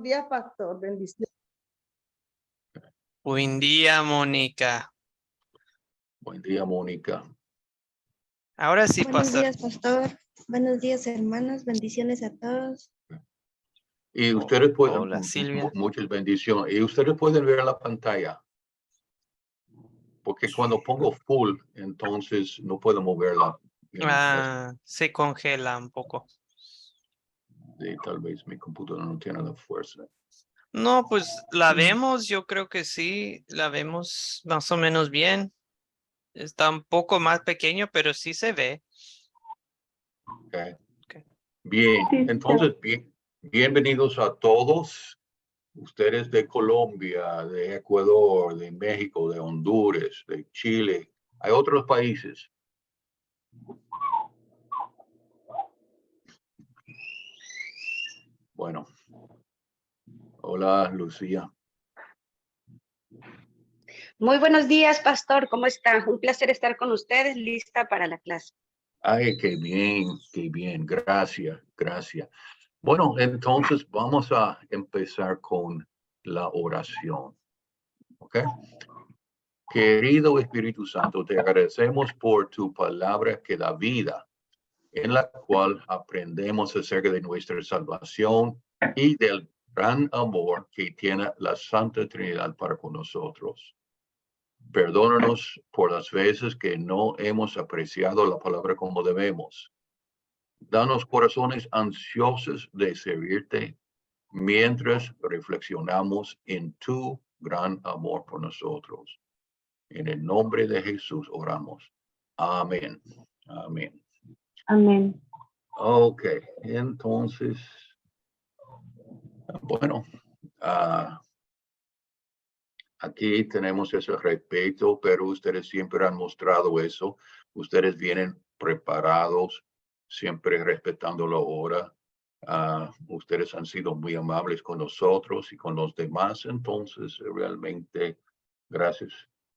Día, pastor, bendición. Buen día, Mónica. Buen día, Mónica. Ahora sí, Buenos pastor. días, pastor. Buenos días, hermanos. Bendiciones a todos. Y ustedes pueden, Hola, Silvia. muchas bendiciones. Y ustedes pueden ver la pantalla. Porque cuando pongo full, entonces no puedo moverla. Se congela un poco. Sí, tal vez mi computadora no tiene la fuerza. No, pues la vemos, yo creo que sí, la vemos más o menos bien. Está un poco más pequeño, pero sí se ve. Okay. Okay. Bien, entonces, bienvenidos a todos. Ustedes de Colombia, de Ecuador, de México, de Honduras, de Chile. Hay otros países. Bueno. Hola, Lucía. Muy buenos días, pastor. ¿Cómo está? Un placer estar con ustedes, lista para la clase. Ay, qué bien, qué bien. Gracias, gracias. Bueno, entonces vamos a empezar con la oración. ¿Ok? Querido Espíritu Santo, te agradecemos por tu palabra que da vida, en la cual aprendemos acerca de nuestra salvación y del gran amor que tiene la Santa Trinidad para con nosotros. Perdónanos por las veces que no hemos apreciado la palabra como debemos. Danos corazones ansiosos de servirte mientras reflexionamos en tu gran amor por nosotros. En el nombre de Jesús oramos. Amén. Amén. Amén. Ok, entonces, bueno, aquí tenemos ese respeto, pero ustedes siempre han mostrado eso. Ustedes vienen preparados, siempre respetando la hora. Ustedes han sido muy amables con nosotros y con los demás. Entonces, realmente, gracias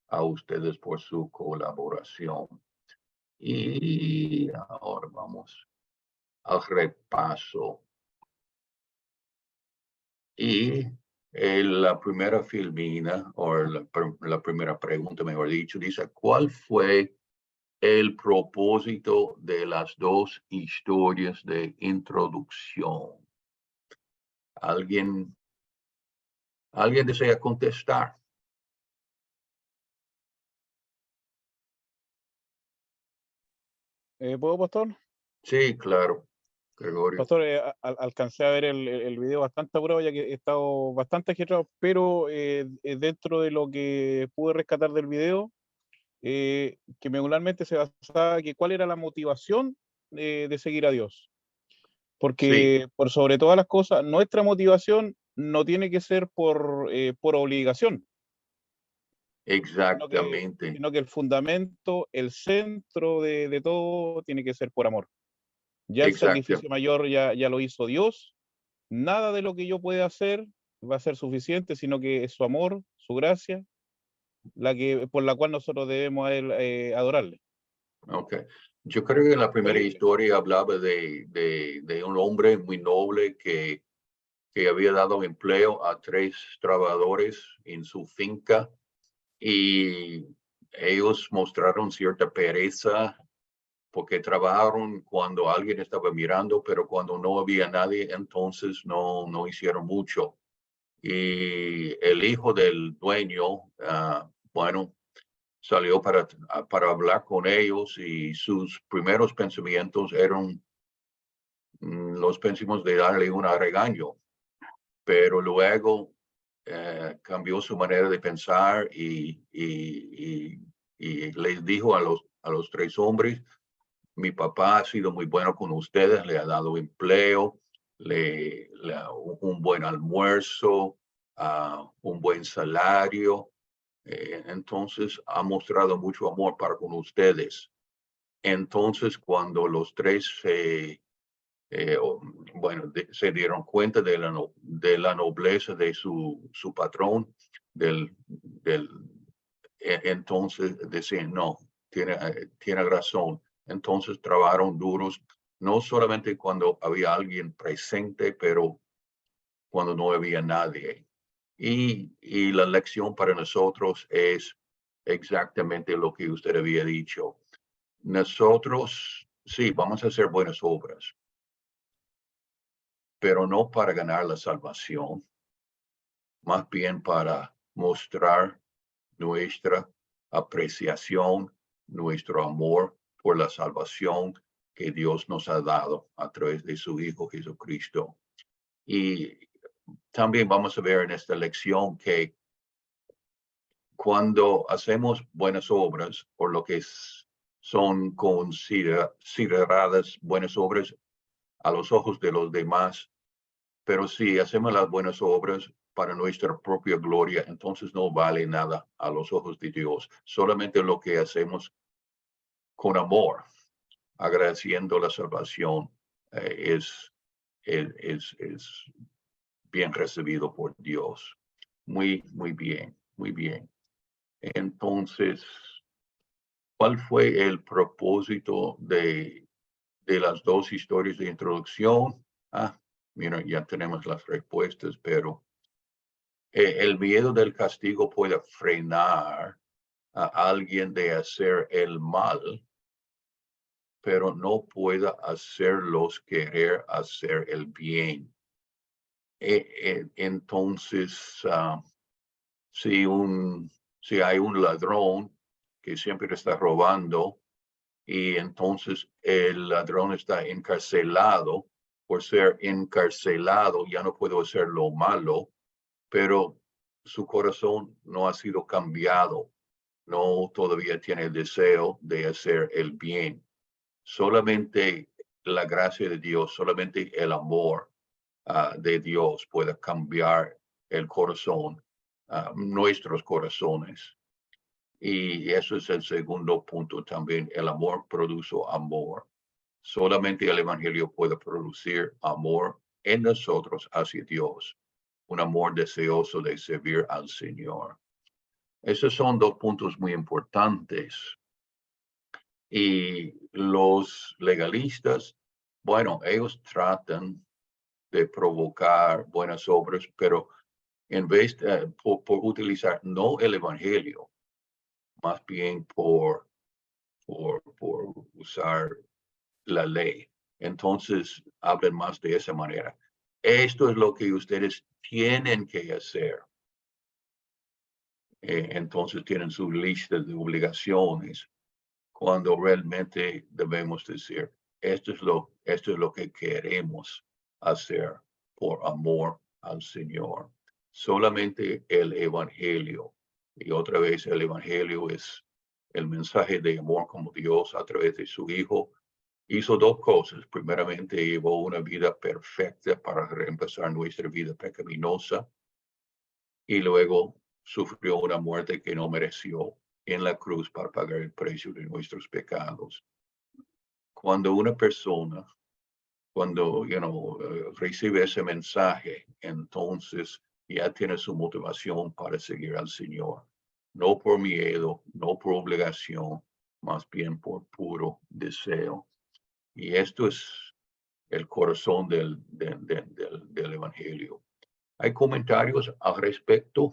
a ustedes por su colaboración. Y ahora vamos al repaso. Y la primera filmina, o la primera pregunta, mejor dicho, dice, ¿cuál fue el propósito de las dos historias de introducción? ¿Alguien desea contestar? ¿Puedo, pastor? Sí, claro, Gregorio. Pastor, alcancé a ver el video bastante apurado, ya que he estado bastante agitado, pero dentro de lo que pude rescatar del video, que regularmente se basaba en cuál era la motivación de seguir a Dios. Porque Sí. por sobre todas las cosas, nuestra motivación no tiene que ser por obligación. Exactamente. Sino que el fundamento, el centro de todo tiene que ser por amor. Ya el Exacto. sacrificio mayor ya lo hizo Dios. Nada de lo que yo pueda hacer va a ser suficiente, sino que es su amor, su gracia, por la cual nosotros debemos a él adorarle. Ok. Yo creo que la primera historia hablaba de un hombre muy noble que había dado empleo a 3 trabajadores en su finca y ellos mostraron cierta pereza porque trabajaron cuando alguien estaba mirando, pero cuando no había nadie, entonces no hicieron mucho. Y el hijo del dueño, bueno, salió para hablar con ellos y sus primeros pensamientos eran los pensamientos de darle un regaño, pero luego cambió su manera de pensar y les dijo a los 3 hombres, mi papá ha sido muy bueno con ustedes, le ha dado empleo, un buen almuerzo, un buen salario. Entonces ha mostrado mucho amor para con ustedes. Entonces, cuando los 3 se dieron cuenta de la nobleza de su patrón, entonces decían, no, tiene razón. Entonces trabajaron duros, no solamente cuando había alguien presente, pero cuando no había nadie. Y la lección para nosotros es exactamente lo que usted había dicho. Nosotros, sí, vamos a hacer buenas obras, pero no para ganar la salvación, más bien para mostrar nuestra apreciación, nuestro amor por la salvación que Dios nos ha dado a través de su Hijo Jesucristo. Y también vamos a ver en esta lección que cuando hacemos buenas obras, por lo que son consideradas buenas obras a los ojos de los demás, pero si hacemos las buenas obras para nuestra propia gloria, entonces no vale nada a los ojos de Dios. Solamente lo que hacemos con amor, agradeciendo la salvación, es bien recibido por Dios. Muy bien, muy bien. Entonces, ¿cuál fue el propósito de las dos historias de introducción? Mira, ya tenemos las respuestas, pero el miedo del castigo puede frenar a alguien de hacer el mal, pero no puede hacerlos querer hacer el bien. Entonces, si hay un ladrón que siempre está robando y entonces el ladrón está encarcelado, por ser encarcelado ya no puede hacer lo malo, pero su corazón no ha sido cambiado, no todavía tiene el deseo de hacer el bien. Solamente la gracia de Dios, solamente el amor de Dios puede cambiar el corazón, nuestros corazones. Y eso es el segundo punto también. El amor produce amor. Solamente el Evangelio puede producir amor en nosotros hacia Dios. Un amor deseoso de servir al Señor. Esos son dos puntos muy importantes. Y los legalistas, bueno, ellos tratan de provocar buenas obras, pero en vez de por utilizar no el Evangelio, más bien por usar la ley. Entonces, hablan más de esa manera. Esto es lo que ustedes tienen que hacer. Entonces tienen su lista de obligaciones, cuando realmente debemos decir, esto es lo que queremos hacer por amor al Señor. Solamente el Evangelio. Y otra vez el Evangelio es el mensaje de amor como Dios a través de su Hijo hizo dos cosas. Primeramente, llevó una vida perfecta para reemplazar nuestra vida pecaminosa y luego sufrió una muerte que no mereció en la cruz para pagar el precio de nuestros pecados. Cuando una persona, recibe ese mensaje, entonces ya tiene su motivación para seguir al Señor. No por miedo, no por obligación, más bien por puro deseo. Y esto es el corazón del Evangelio. ¿Hay comentarios al respecto?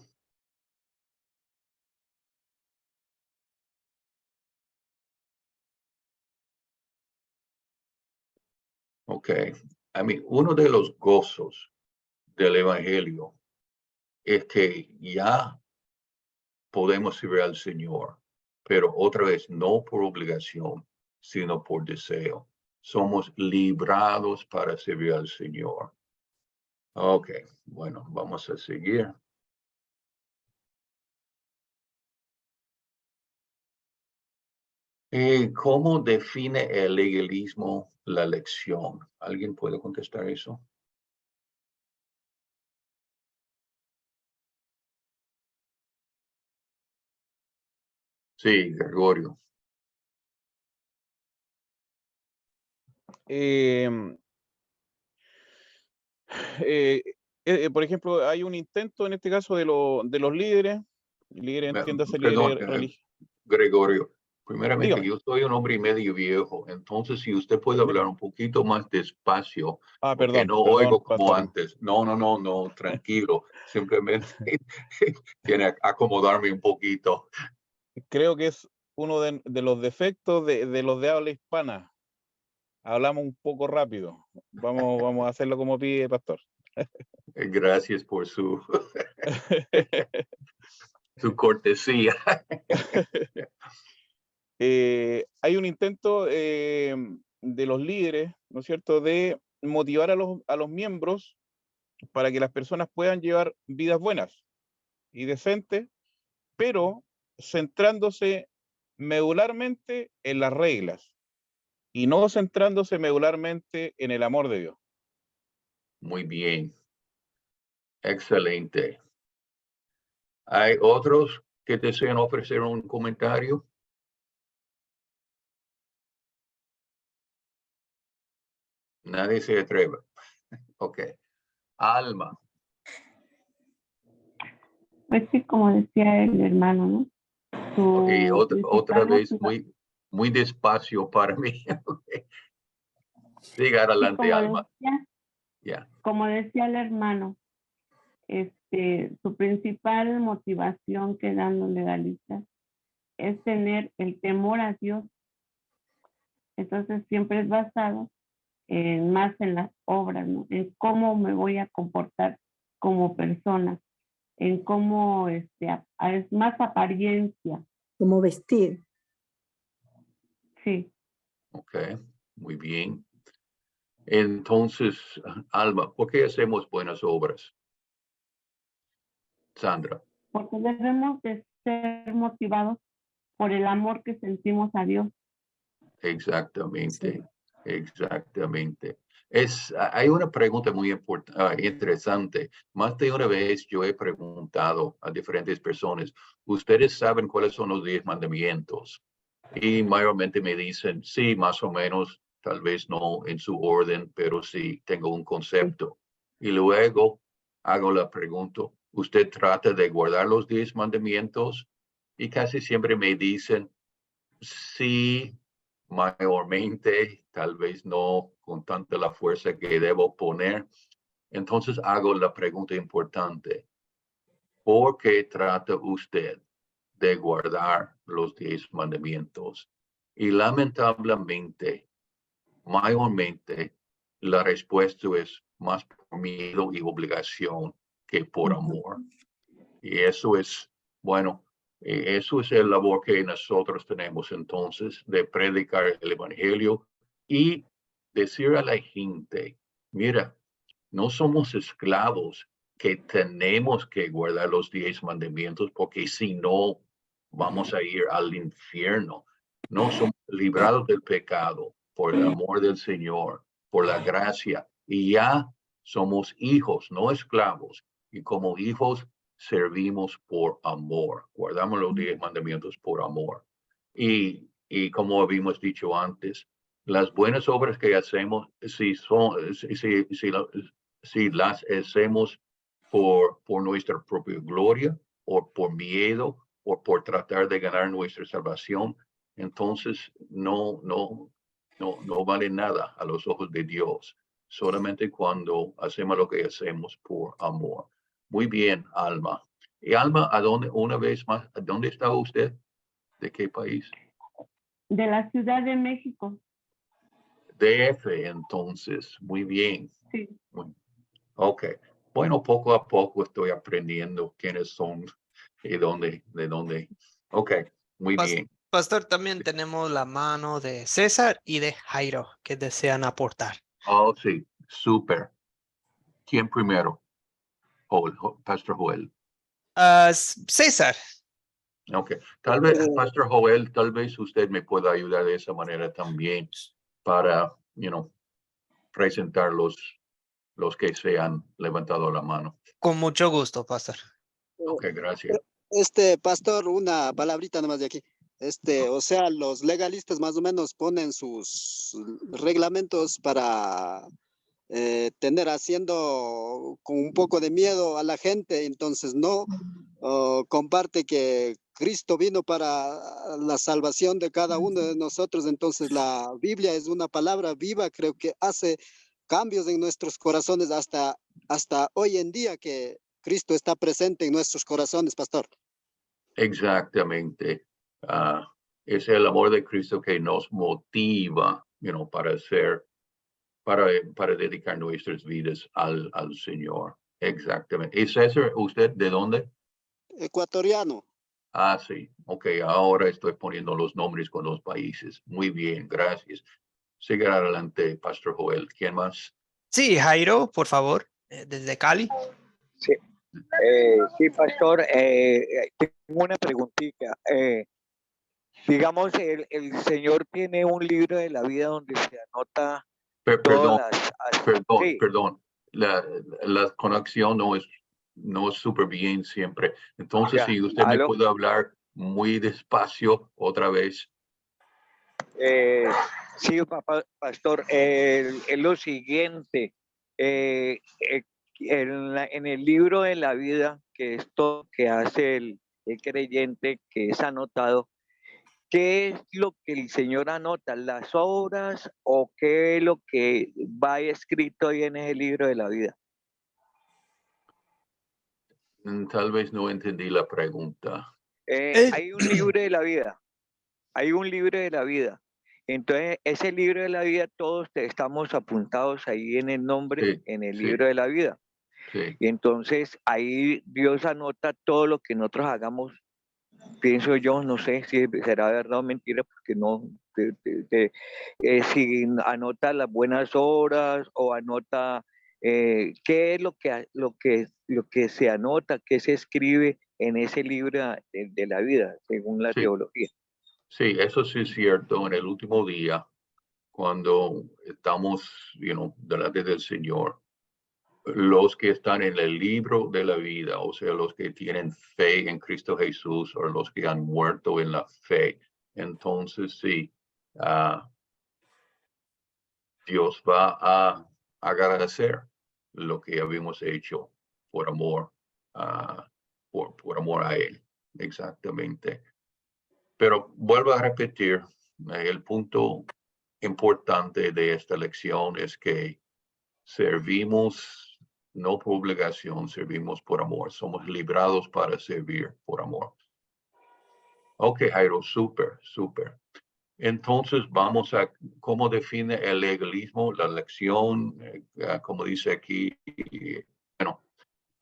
Ok. Uno de los gozos del Evangelio es que ya podemos servir al Señor, pero otra vez no por obligación, sino por deseo. Somos librados para servir al Señor. Ok, bueno, vamos a seguir. ¿Cómo define el legalismo la elección? ¿Alguien puede contestar eso? Sí, Gregorio. Por ejemplo, hay un intento en este caso de los líderes, entiéndase líderes religiosos. Gregorio, Primeramente, Dígame. yo soy un hombre medio viejo, entonces si usted puede hablar un poquito más despacio, Ah, porque no perdón, oigo como pastor. antes. No, tranquilo. Simplemente tiene que acomodarme un poquito. Creo que es uno de los defectos de los de habla hispana. Hablamos un poco rápido. Vamos a hacerlo como pide pastor. Gracias por su cortesía. Hay un intento de los líderes, ¿no es cierto?, de motivar a los miembros para que las personas puedan llevar vidas buenas y decentes, pero centrándose medularmente en las reglas y no centrándose medularmente en el amor de Dios. Muy bien. Excelente. ¿Hay otros que desean ofrecer un comentario? Nadie se atreve. Ok. Alma. Pues sí, como decía el hermano, ¿no? Ok, otra Principal vez muy despacio para mí. Okay. Siga adelante, Alma. Ya. Como decía el hermano, su principal motivación que dan los legalistas es tener el temor a Dios. Entonces siempre es basado más en las obras, ¿no? En cómo me voy a comportar como persona, en cómo es más apariencia. Como vestir. Sí. Ok, muy bien. Entonces, Alma, ¿por qué hacemos buenas obras? Sandra. Porque debemos de ser motivados por el amor que sentimos a Dios. Exactamente, exactamente. Hay una pregunta muy interesante. Más de una vez yo he preguntado a diferentes personas, ¿ustedes saben cuáles son los 10 mandamientos? Y mayormente me dicen, sí, más o menos, tal vez no en su orden, pero sí tengo un concepto. Y luego hago la pregunta, ¿usted trata de guardar los 10 mandamientos? Y casi siempre me dicen, sí, mayormente, tal vez no con tanta la fuerza que debo poner. Entonces hago la pregunta importante. ¿Por qué trata usted de guardar los 10 mandamientos? Y lamentablemente, mayormente, la respuesta es más por miedo y obligación que por amor. Y eso es, bueno, eso es el labor que nosotros tenemos entonces de predicar el evangelio y decir a la gente, mira, no somos esclavos que tenemos que guardar los 10 mandamientos porque si no vamos a ir al infierno. No somos librados del pecado por el amor del Señor, por la gracia y ya somos hijos, no esclavos. Y como hijos servimos por amor, guardamos los 10 mandamientos por amor. Y como habíamos dicho antes, las buenas obras que hacemos, si las hacemos por nuestra propia gloria o por miedo o por tratar de ganar nuestra salvación, entonces no vale nada a los ojos de Dios, solamente cuando hacemos lo que hacemos por amor. Muy bien, Alma. Y Alma, una vez más, ¿dónde está usted? ¿De qué país? De la Ciudad de México. DF, entonces, muy bien. Sí. Ok. Bueno, poco a poco estoy aprendiendo quiénes son y de dónde. Ok, muy bien. Pastor, también tenemos la mano de César y de Jairo que desean aportar. Oh, sí, súper. ¿Quién primero? Pastor Joel. César. Ok, tal vez, Pastor Joel, tal vez usted me pueda ayudar de esa manera también para, presentar los que se han levantado la mano. Con mucho gusto, Pastor. Ok, gracias. Pastor, una palabrita nomás de aquí. O sea, los legalistas más o menos ponen sus reglamentos para tener haciendo con un poco de miedo a la gente, entonces no comparte que Cristo vino para la salvación de cada uno de nosotros. Entonces la Biblia es una palabra viva, creo que hace cambios en nuestros corazones hasta hoy en día que Cristo está presente en nuestros corazones, pastor. Exactamente. Es el amor de Cristo que nos motiva, para dedicar nuestras vidas al Señor. Exactamente. ¿Y César, usted de dónde? Ecuatoriano. Ah, sí. Ok, ahora estoy poniendo los nombres con los países. Muy bien, gracias. Sigue adelante, Pastor Joel. ¿Quién más? Sí, Jairo, por favor, desde Cali. Sí, sí, pastor, tengo una preguntita. Digamos, el Señor tiene un libro de la vida donde se anota Perdón, todas las... Sí, perdón. La conexión no es súper bien siempre. Entonces, ya, si usted me aló. puede hablar muy despacio otra vez. Sí, pastor, es lo siguiente. En el libro de la vida, que es todo que hace el creyente, que es anotado, ¿qué es lo que el Señor anota? ¿Las obras o qué es lo que va escrito ahí en ese libro de la vida? Tal vez no entendí la pregunta. Hay un libro de la vida, hay un libro de la vida. Entonces, ese libro de la vida, todos estamos apuntados ahí en el nombre, Sí, en el sí, libro de la vida. sí. Y entonces ahí Dios anota todo lo que nosotros hagamos. Pienso yo, no sé si será verdad o mentira, porque no, si anota las buenas obras o anota qué es lo que se anota, qué se escribe en ese libro de la vida, según la Sí, teología. sí, eso sí es cierto. En el último día, cuando estamos, delante del Señor, los que están en el libro de la vida, o sea, los que tienen fe en Cristo Jesús o los que han muerto en la fe, entonces sí, Dios va a agradecer lo que habíamos hecho por amor, por amor a Él. Exactamente. Pero vuelvo a repetir, el punto importante de esta lección es que servimos no por obligación, servimos por amor. Somos librados para servir por amor. Ok, Jairo, súper, súper. Entonces vamos a cómo define el legalismo, la lección, como dice aquí, bueno,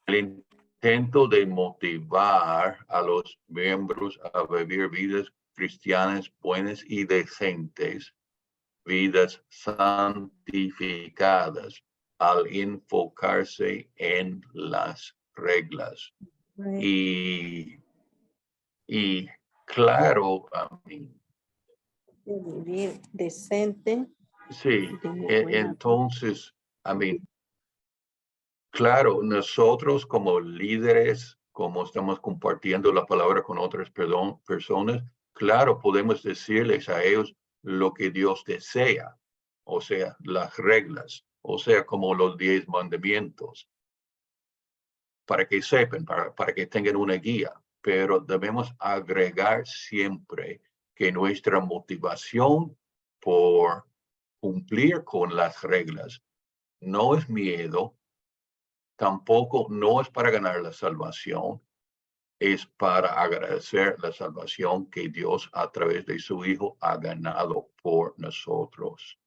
el intento de motivar a los miembros a vivir vidas cristianas buenas y decentes, vidas santificadas, al enfocarse en las reglas. Y claro, de vivir decente. sí, entonces, claro, nosotros como líderes, como estamos compartiendo la palabra con otras personas, claro, podemos decirles a ellos lo que Dios desea, o sea, las reglas, o sea, como los 10 mandamientos, para que sepan, para que tengan una guía, pero debemos agregar siempre que nuestra motivación por cumplir con las reglas no es miedo, tampoco no es para ganar la salvación, es para agradecer la salvación que Dios a través de su Hijo ha ganado por nosotros.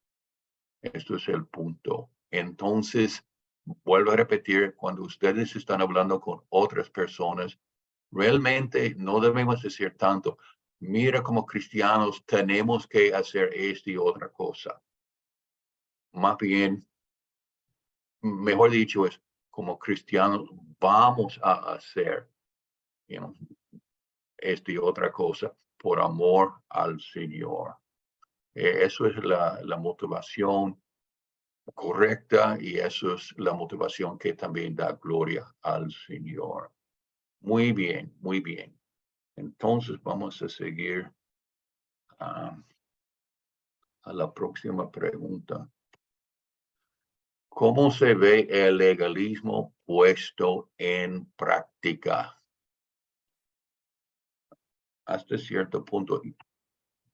Esto es el punto. Entonces, vuelvo a repetir, cuando ustedes están hablando con otras personas, realmente no debemos decir tanto, mira, como cristianos tenemos que hacer esto y otra cosa. Más bien, mejor dicho, es como cristianos vamos a hacer esto y otra cosa por amor al Señor. Eso es la motivación correcta y eso es la motivación que también da gloria al Señor. Muy bien, muy bien. Entonces vamos a seguir a la próxima pregunta. ¿Cómo se ve el legalismo puesto en práctica? hasta cierto punto.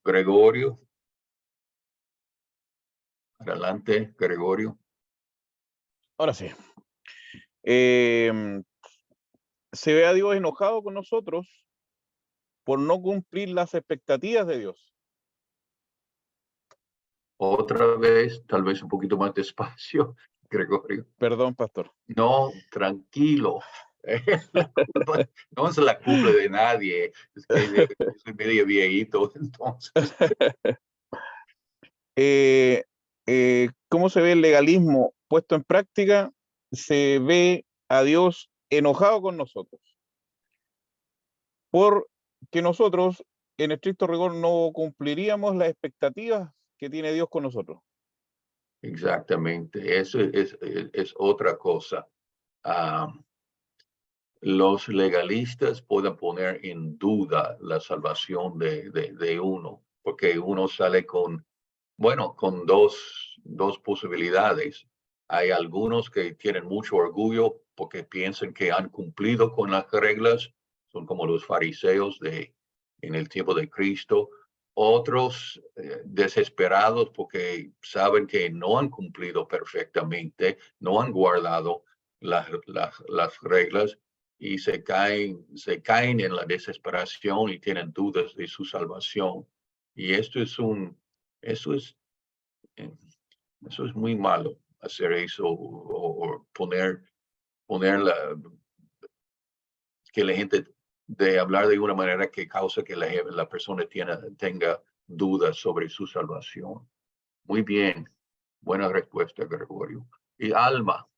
Gregorio. Adelante, Gregorio. Ahora sí. Se ve a Dios enojado con nosotros por no cumplir las expectativas de Dios. Otra vez, tal vez un poquito más despacio, Gregorio. Perdón, pastor. No, tranquilo. La culpa no es la culpa de nadie. Es que soy medio viejito, entonces. ¿Cómo se ve el legalismo puesto en práctica? Se ve a Dios enojado con nosotros. Porque nosotros, en estricto rigor, no cumpliríamos las expectativas que tiene Dios con nosotros. Exactamente, eso es otra cosa. Los legalistas pueden poner en duda la salvación de uno, porque uno sale con, bueno, con dos posibilidades. Hay algunos que tienen mucho orgullo porque piensan que han cumplido con las reglas, son como los fariseos en el tiempo de Cristo. Otros desesperados porque saben que no han cumplido perfectamente, no han guardado las reglas y se caen en la desesperación y tienen dudas de su salvación. Y eso es muy malo, hacer eso o poner que la gente de hablar de una manera que causa que la persona tenga dudas sobre su salvación. Muy bien, buena respuesta, Gregorio. Y Alma,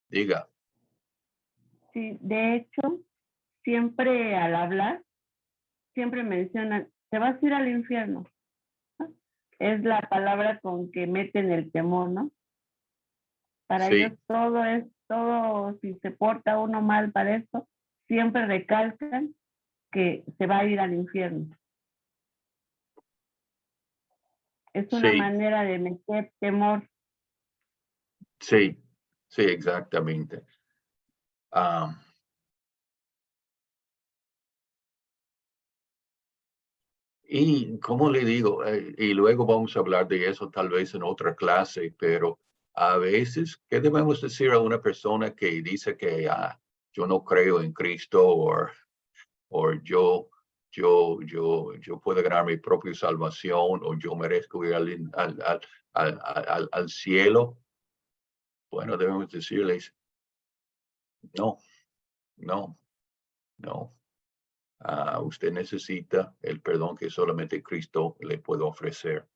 diga. Sí, de hecho, siempre al hablar, siempre mencionan, te vas a ir al infierno. ¿No? Es la palabra con que meten el temor, ¿no? Para Sí. ellos todo, si se porta uno mal para esto, siempre recalcan que se va a ir al infierno. Es una Sí. manera de meter temor. Sí, sí, exactamente. Y como le digo, y luego vamos a hablar de eso tal vez en otra clase, pero a veces, ¿qué debemos decir a una persona que dice que yo no creo en Cristo o yo puedo ganar mi propia salvación o yo merezco ir al cielo? Bueno, debemos decirles, no. Usted necesita el perdón que solamente Cristo le puede ofrecer.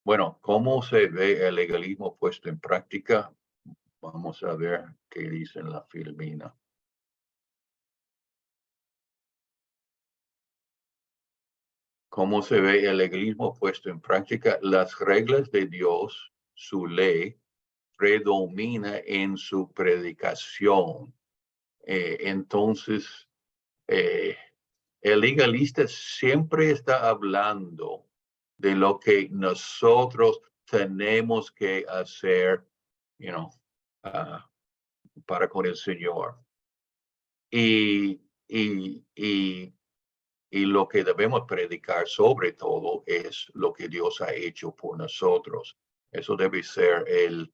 Bueno, ¿cómo se ve el legalismo puesto en práctica? Vamos a ver qué dice en la Filmina. ¿Cómo se ve el legalismo puesto en práctica? Las reglas de Dios, su ley, predomina en su predicación. Entonces, el legalista siempre está hablando de lo que nosotros tenemos que hacer, para con el Señor. Y lo que debemos predicar sobre todo es lo que Dios ha hecho por nosotros. Eso debe ser el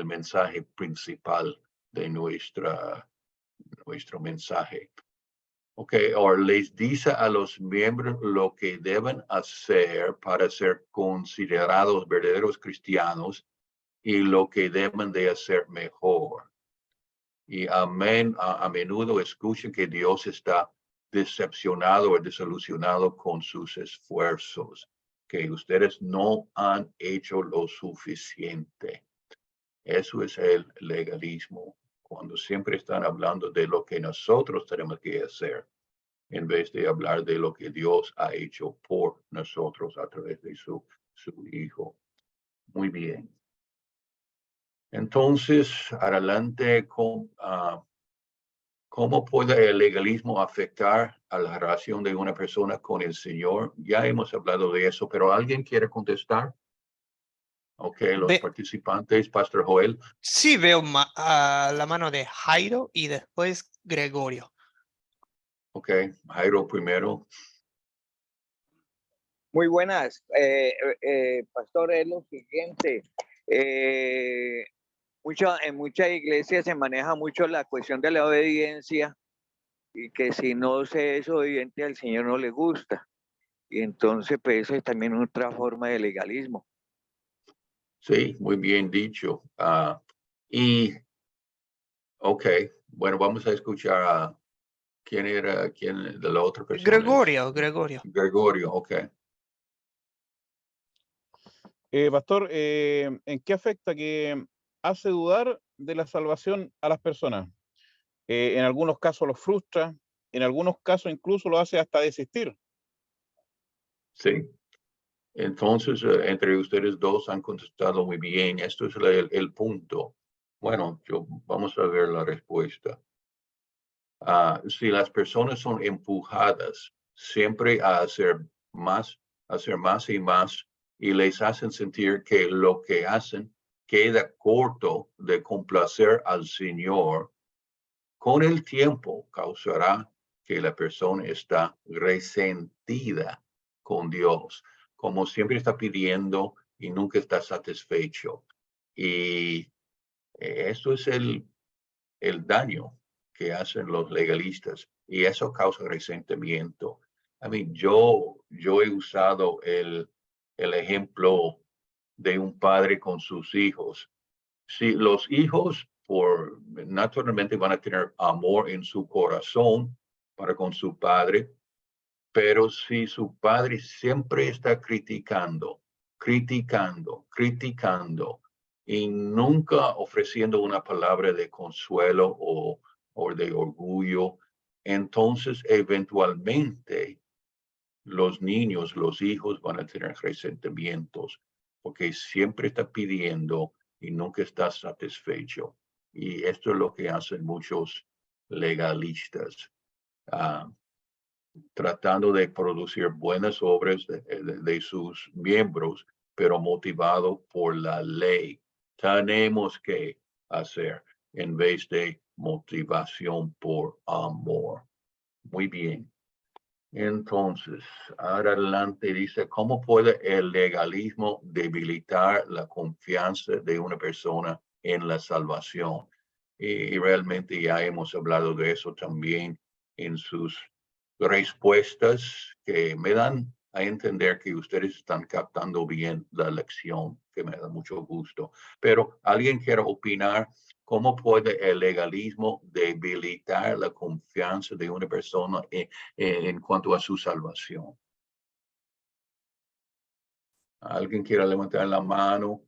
mensaje principal de nuestro mensaje. O les dice a los miembros lo que deben hacer para ser considerados verdaderos cristianos y lo que deben de hacer mejor. Y a menudo escuchan que Dios está decepcionado o desilusionado con sus esfuerzos, que ustedes no han hecho lo suficiente. Eso es el legalismo, cuando siempre están hablando de lo que nosotros tenemos que hacer, en vez de hablar de lo que Dios ha hecho por nosotros a través de su Hijo. Muy bien. Entonces, adelante, ¿cómo puede el legalismo afectar a la relación de una persona con el Señor? Ya hemos hablado de eso, pero ¿alguien quiere contestar? Ok, los participantes, Pastor Joel. Sí, veo la mano de Jairo y después Gregorio. Ok, Jairo primero. Muy buenas. Pastor, es lo siguiente. En muchas iglesias se maneja mucho la cuestión de la obediencia y que si no se es obediente al Señor no le gusta. Y entonces, pues, eso es también otra forma de legalismo. Sí, muy bien dicho. Ok, bueno, vamos a escuchar a quién de la otra persona. Gregorio. Gregorio, ok. Pastor, ¿en qué afecta que hace dudar de la salvación a las personas? En algunos casos los frustra, en algunos casos incluso lo hace hasta desistir. Sí. Entonces, entre ustedes dos han contestado muy bien. Esto es el punto. Bueno, vamos a ver la respuesta. Si las personas son empujadas siempre a hacer más y más, y les hacen sentir que lo que hacen queda corto de complacer al Señor, con el tiempo causará que la persona está resentida con Dios, como siempre está pidiendo y nunca está satisfecho. Y esto es el daño que hacen los legalistas, y eso causa resentimiento. Yo he usado el ejemplo de un padre con sus hijos. Si los hijos naturalmente van a tener amor en su corazón para con su padre, pero si su padre siempre está criticando y nunca ofreciendo una palabra de consuelo o de orgullo, entonces eventualmente los niños, los hijos van a tener resentimientos porque siempre está pidiendo y nunca está satisfecho. Y esto es lo que hacen muchos legalistas. Tratando de producir buenas obras de sus miembros, pero motivado por la ley. Tenemos que hacer en vez de motivación por amor. Muy bien. Entonces, ahora adelante dice, ¿cómo puede el legalismo debilitar la confianza de una persona en la salvación? Y realmente ya hemos hablado de eso también en sus respuestas, que me dan a entender que ustedes están captando bien la lección, que me da mucho gusto. Pero ¿alguien quiere opinar? ¿Cómo puede el legalismo debilitar la confianza de una persona en cuanto a su salvación? ¿Alguien quiere levantar la mano?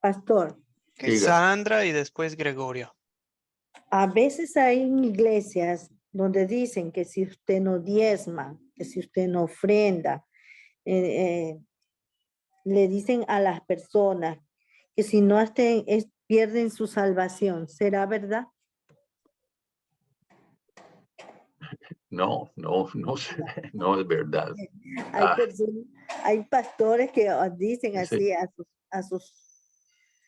Pastor, Diga. Sandra y después Gregorio. a veces hay iglesias donde dicen que si usted no diezma, que si usted no ofrenda, le dicen a las personas que si no pierden su salvación. ¿Será verdad? No sé, no es verdad. Hay pastores que dicen Sí. así a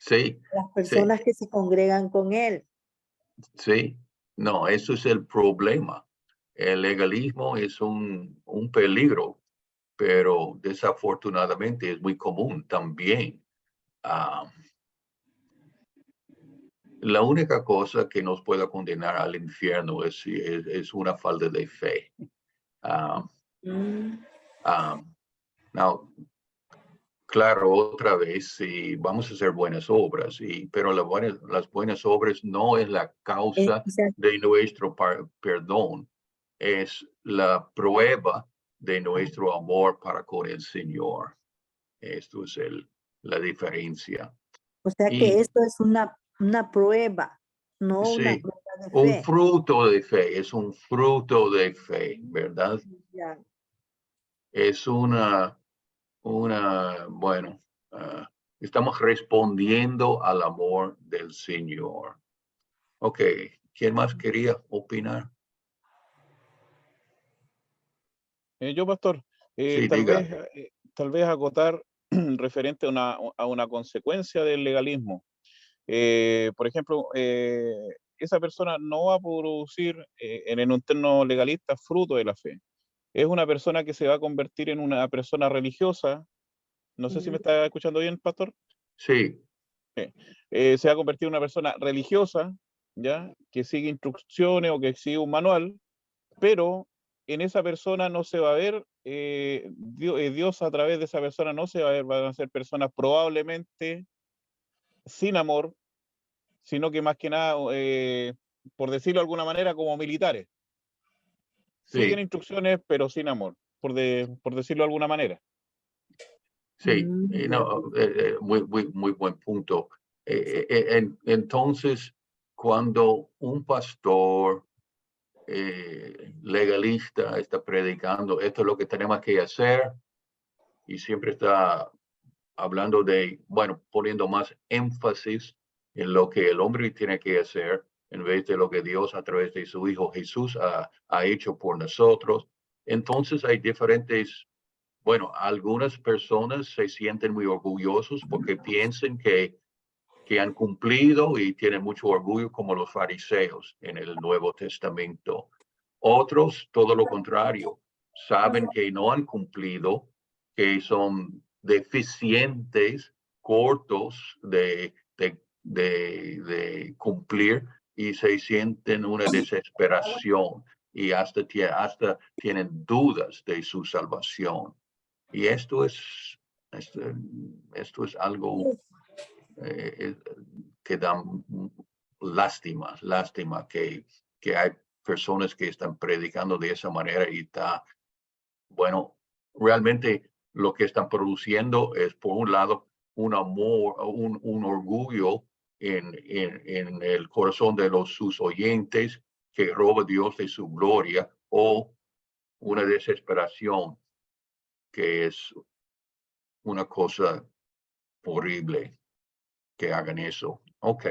Sí, las personas que se congregan con él. sí. No, eso es el problema. El legalismo es un peligro, pero desafortunadamente es muy común también. La única cosa que nos pueda condenar al infierno es una falta de fe. Now, claro, otra vez, si vamos a hacer buenas obras, pero las buenas obras no es la causa de nuestro perdón, es la prueba de nuestro amor para con el Señor. Esto es la diferencia. O sea que esto es una prueba, no una Sí, prueba de un fe. fruto de fe, es un fruto de fe, ¿verdad? Ya. Es bueno, estamos respondiendo al amor del Señor. Ok, ¿quién más quería opinar? Yo, pastor, Sí, tal diga. vez acotar referente a una consecuencia del legalismo. Por ejemplo, esa persona no va a producir, en el entorno legalista, fruto de la fe. Es una persona que se va a convertir en una persona religiosa. No sé si me está escuchando bien, pastor. Sí, Se va a convertir en una persona religiosa, ¿ya? Que sigue instrucciones o que sigue un manual, pero en esa persona no se va a ver, Dios a través de esa persona no se va a ver, van a ser personas probablemente sin amor, sino que más que nada, por decirlo de alguna manera, como militares. Siguen sí, instrucciones, pero sin amor, por decirlo de alguna manera. sí. No, muy buen punto. Entonces, cuando un pastor legalista está predicando, esto es lo que tenemos que hacer, y siempre está hablando de, bueno, poniendo más énfasis en lo que el hombre tiene que hacer en vez de lo que Dios a través de su Hijo Jesús ha hecho por nosotros. Entonces hay diferentes, bueno, algunas personas se sienten muy orgullosos porque piensan que han cumplido y tienen mucho orgullo, como los fariseos en el Nuevo Testamento. Otros, todo lo contrario, saben que no han cumplido, que son deficientes, cortos de cumplir, y se sienten una desesperación y hasta tienen dudas de su salvación. Y esto es algo que dan lástima que hay personas que están predicando de esa manera y está, bueno, realmente lo que están produciendo es, por un lado, un amor, un orgullo en el corazón de sus oyentes, que roba a Dios de su gloria, o una desesperación, que es una cosa horrible que hagan eso. Ok.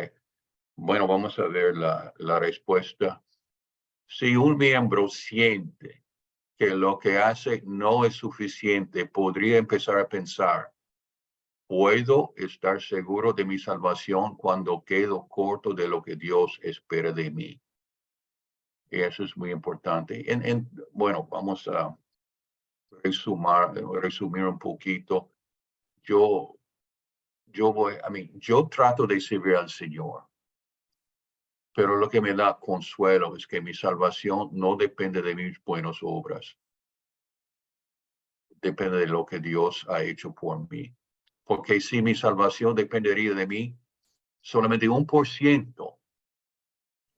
Bueno, vamos a ver la respuesta. Si un miembro siente que lo que hace no es suficiente, podría empezar a pensar: ¿puedo estar seguro de mi salvación cuando quedo corto de lo que Dios espera de mí? Y eso es muy importante. Bueno, vamos a resumir un poquito. Yo trato de servir al Señor, pero lo que me da consuelo es que mi salvación no depende de mis buenas obras. Depende de lo que Dios ha hecho por mí. Porque si mi salvación dependería de mí, solamente 1%,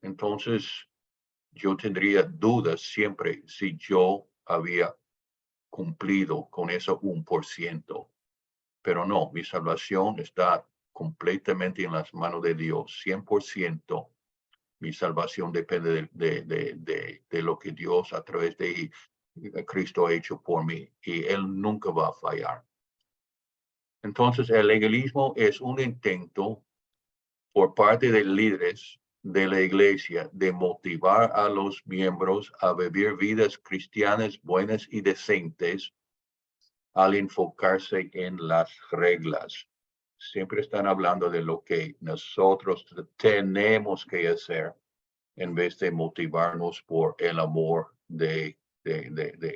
entonces yo tendría dudas siempre si yo había cumplido con ese 1%. Pero no, mi salvación está completamente en las manos de Dios, 100%. Mi salvación depende de lo que Dios a través de Cristo ha hecho por mí, y Él nunca va a fallar. Entonces, el legalismo es un intento por parte de líderes de la iglesia de motivar a los miembros a vivir vidas cristianas buenas y decentes al enfocarse en las reglas. Siempre están hablando de lo que nosotros tenemos que hacer, en vez de motivarnos por el amor de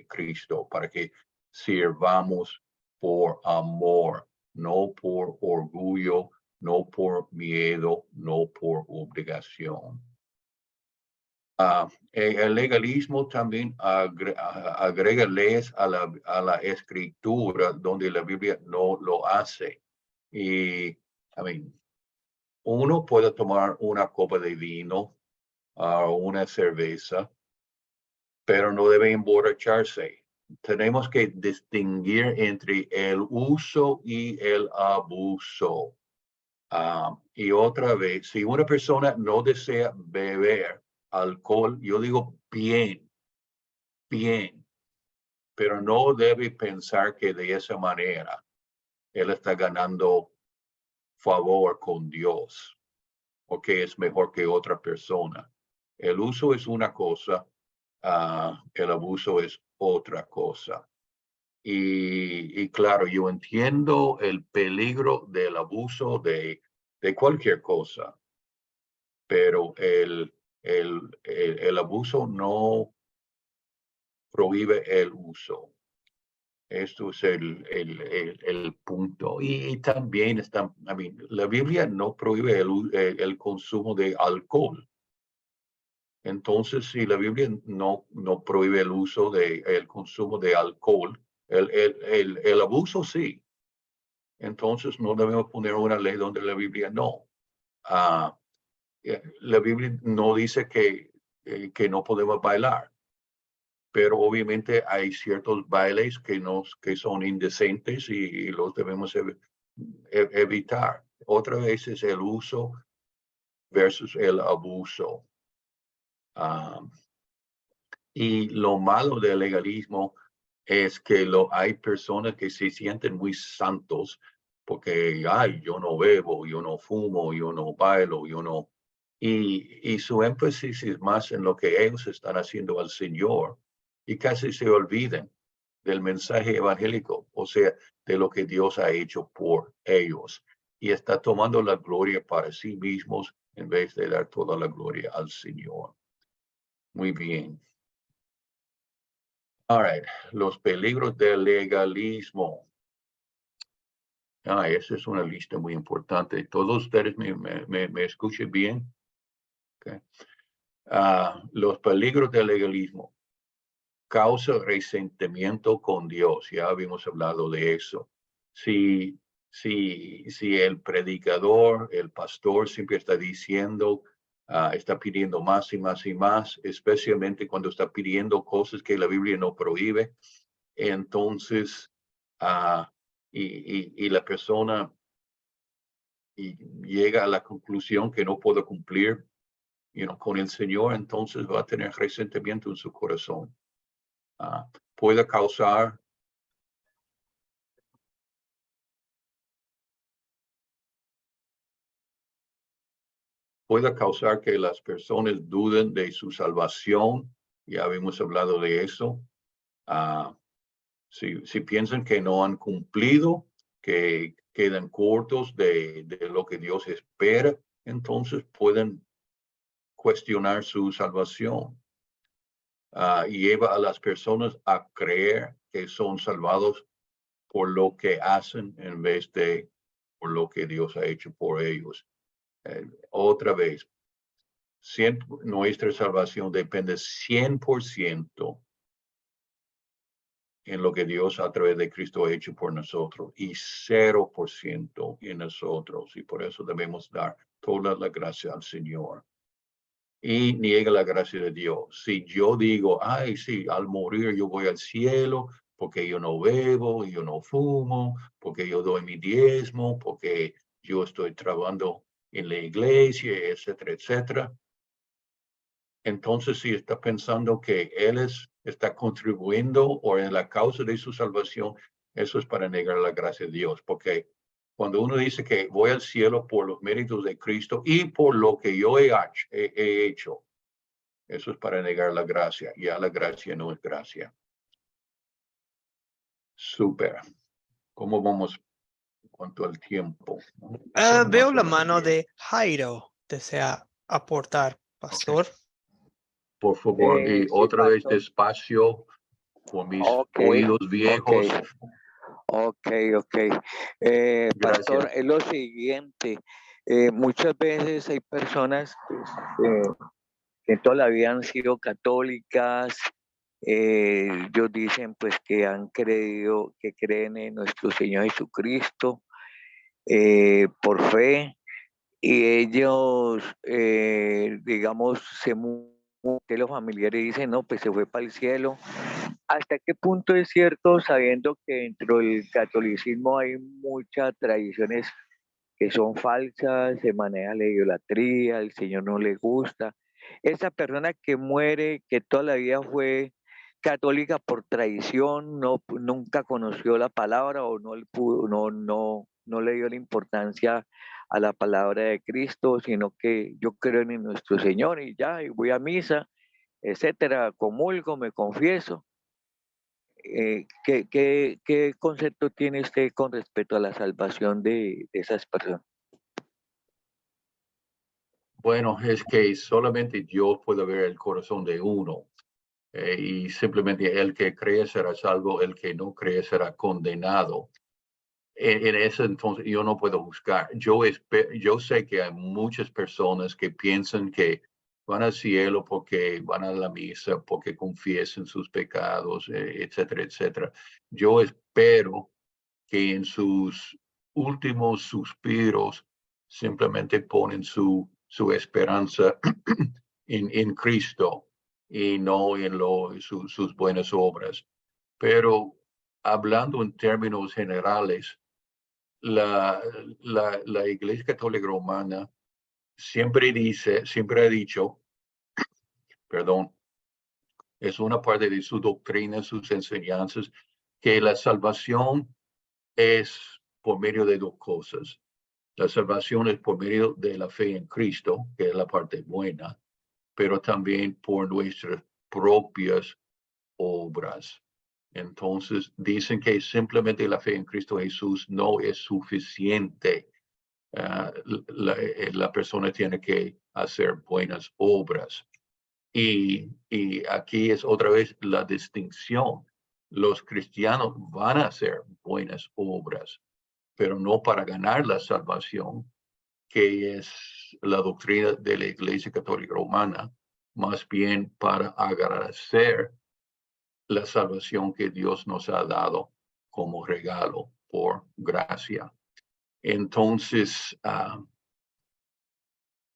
Cristo, para que sirvamos por amor, no por orgullo, no por miedo, no por obligación. El legalismo también agrega leyes a la escritura donde la Biblia no lo hace. Y, uno puede tomar una copa de vino o una cerveza, pero no debe emborracharse. Tenemos que distinguir entre el uso y el abuso. Y otra vez, si una persona no desea beber alcohol, yo digo bien, pero no debe pensar que de esa manera él está ganando favor con Dios o que es mejor que otra persona. El uso es una cosa, el abuso es otra cosa. Y claro, yo entiendo el peligro del abuso de cualquier cosa. pero el abuso no prohíbe el uso. Esto es el punto. Y también está, la Biblia no prohíbe el consumo de alcohol. Entonces, si la Biblia no prohíbe el uso el consumo de alcohol, el abuso sí. Entonces, no debemos poner una ley donde la Biblia no. La Biblia no dice que no podemos bailar, pero obviamente hay ciertos bailes que son indecentes y los debemos evitar. Otra vez es el uso versus el abuso. Y lo malo del legalismo es que hay personas que se sienten muy santos porque, ay, yo no bebo, yo no fumo, yo no bailo, yo no. Y su énfasis es más en lo que ellos están haciendo al Señor y casi se olviden del mensaje evangélico, o sea, de lo que Dios ha hecho por ellos. Y está tomando la gloria para sí mismos en vez de dar toda la gloria al Señor. Muy bien. All right, los peligros del legalismo. Esa es una lista muy importante. Todos ustedes me escuchen bien. Okay. Los peligros del legalismo. Causa resentimiento con Dios. Ya habíamos hablado de eso. Si el predicador, el pastor siempre está diciendo, está pidiendo más y más y más, especialmente cuando está pidiendo cosas que la Biblia no prohíbe, entonces, y la persona llega a la conclusión que no puede cumplir con el Señor, entonces va a tener resentimiento en su corazón. Puede causar que las personas duden de su salvación. Ya habíamos hablado de eso. Si piensan que no han cumplido, que quedan cortos de lo que Dios espera, entonces pueden cuestionar su salvación. Y lleva a las personas a creer que son salvados por lo que hacen en vez de por lo que Dios ha hecho por ellos. Otra vez, nuestra salvación depende 100% en lo que Dios a través de Cristo ha hecho por nosotros y 0% en nosotros. Y por eso debemos dar toda la gracia al Señor. Y niega la gracia de Dios. Si yo digo, ay, sí, al morir yo voy al cielo porque yo no bebo, yo no fumo, porque yo doy mi diezmo, porque yo estoy trabajando en la iglesia, etcétera, etcétera. Entonces, si está pensando que él está contribuyendo o en la causa de su salvación, eso es para negar la gracia de Dios, porque cuando uno dice que voy al cielo por los méritos de Cristo y por lo que yo he hecho, eso es para negar la gracia. Ya la gracia no es gracia. Súper. ¿Cómo vamos en cuanto al tiempo? Veo la mano de Jairo. ¿Desea aportar, pastor? Por favor, y Sí, otra vez pastor. despacio por mis Ok, oídos viejos. Ok. Gracias. Pastor, es lo siguiente. Muchas veces hay personas que toda la vida han sido católicas. Ellos dicen pues que han creído, que creen en nuestro Señor Jesucristo por fe, y ellos, digamos, que los familiares dicen, no, pues se fue para el cielo. ¿Hasta qué punto es cierto, sabiendo que dentro del catolicismo hay muchas tradiciones que son falsas, se maneja la idolatría, el Señor no le gusta? Esa persona que muere, que toda la vida fue católica por tradición, nunca conoció la palabra o no le dio la importancia a la palabra de Cristo, sino que yo creo en nuestro Señor y ya, y voy a misa, etcétera, comulgo, me confieso. ¿Qué concepto tiene usted con respecto a la salvación de esas personas? Bueno, es que solamente Dios puede ver el corazón de uno. Y simplemente el que cree será salvo, el que no cree será condenado. En ese entonces yo no puedo juzgar. Yo sé que hay muchas personas que piensan que van al cielo porque van a la misa, porque confiesan sus pecados, etcétera, etcétera. Yo espero que en sus últimos suspiros simplemente ponen su esperanza en Cristo y no en sus buenas obras. Pero hablando en términos generales, la Iglesia Católica Romana siempre ha dicho, perdón, es una parte de su doctrina, sus enseñanzas, que la salvación es por medio de dos cosas. La salvación es por medio de la fe en Cristo, que es la parte buena, pero también por nuestras propias obras. Entonces, dicen que simplemente la fe en Cristo Jesús no es suficiente. La persona tiene que hacer buenas obras. Y aquí es otra vez la distinción. Los cristianos van a hacer buenas obras, pero no para ganar la salvación, que es la doctrina de la Iglesia Católica Romana, más bien para agradecer la salvación que Dios nos ha dado como regalo por gracia. Entonces,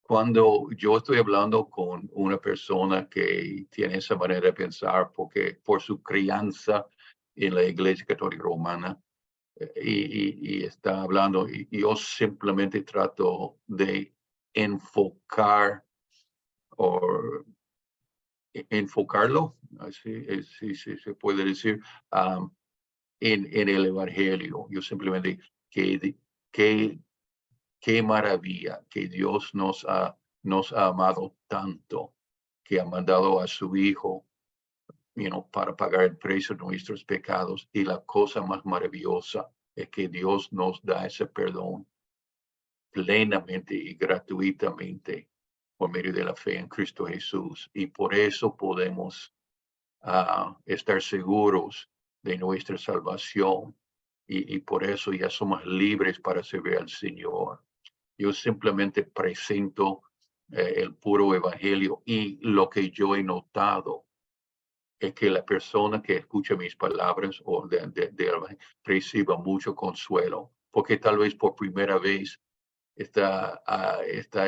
cuando yo estoy hablando con una persona que tiene esa manera de pensar porque por su crianza en la Iglesia Católica Romana, y está hablando, y yo simplemente trato de enfocarlo, así se puede decir, en el Evangelio. Yo simplemente, qué maravilla que Dios nos ha amado tanto, que ha mandado a su Hijo, para pagar el precio de nuestros pecados. Y la cosa más maravillosa es que Dios nos da ese perdón plenamente y gratuitamente por medio de la fe en Cristo Jesús. Y por eso podemos estar seguros de nuestra salvación. Y por eso ya somos libres para servir al Señor. Yo simplemente presento el puro evangelio, y lo que yo he notado es que la persona que escucha mis palabras o reciba mucho consuelo, porque tal vez por primera vez está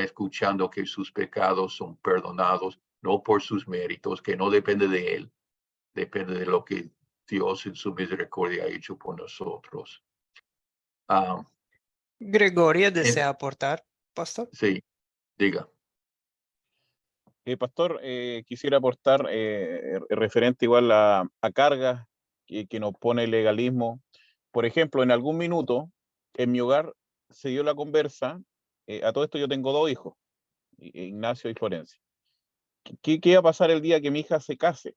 escuchando que sus pecados son perdonados, no por sus méritos, que no depende de él, depende de lo que Dios en su misericordia ha hecho por nosotros. Gregoria desea aportar, pastor. Sí, diga. Pastor, quisiera aportar referente igual a cargas que nos pone el legalismo. Por ejemplo, en algún minuto en mi hogar se dio la conversa, a todo esto yo tengo 2 hijos, Ignacio y Florencia. ¿Qué va a pasar el día que mi hija se case?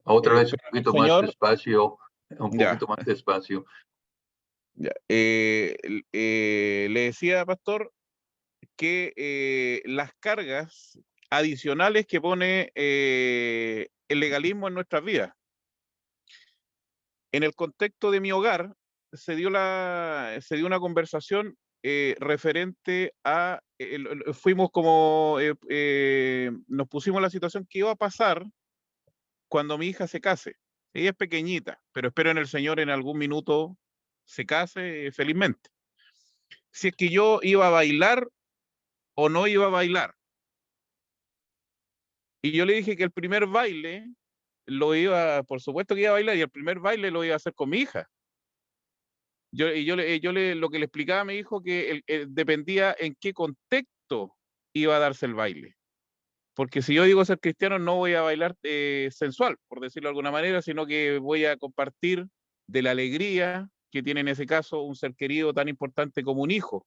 Otra vez un Pero el poquito más Señor, despacio, Ya. poquito más despacio. ya, le decía, pastor, que las cargas adicionales que pone el legalismo en nuestras vidas. En el contexto de mi hogar se dio una conversación referente a, fuimos como, nos pusimos en la situación que iba a pasar cuando mi hija se case. Ella es pequeñita, pero espero en el Señor en algún minuto se case felizmente. Si es que yo iba a bailar o no iba a bailar. Y yo le dije que el primer baile por supuesto que iba a bailar, y el primer baile lo iba a hacer con mi hija. Lo que le explicaba a mi hijo que dependía en qué contexto iba a darse el baile. Porque si yo digo ser cristiano, no voy a bailar sensual, por decirlo de alguna manera, sino que voy a compartir de la alegría que tiene en ese caso un ser querido tan importante como un hijo.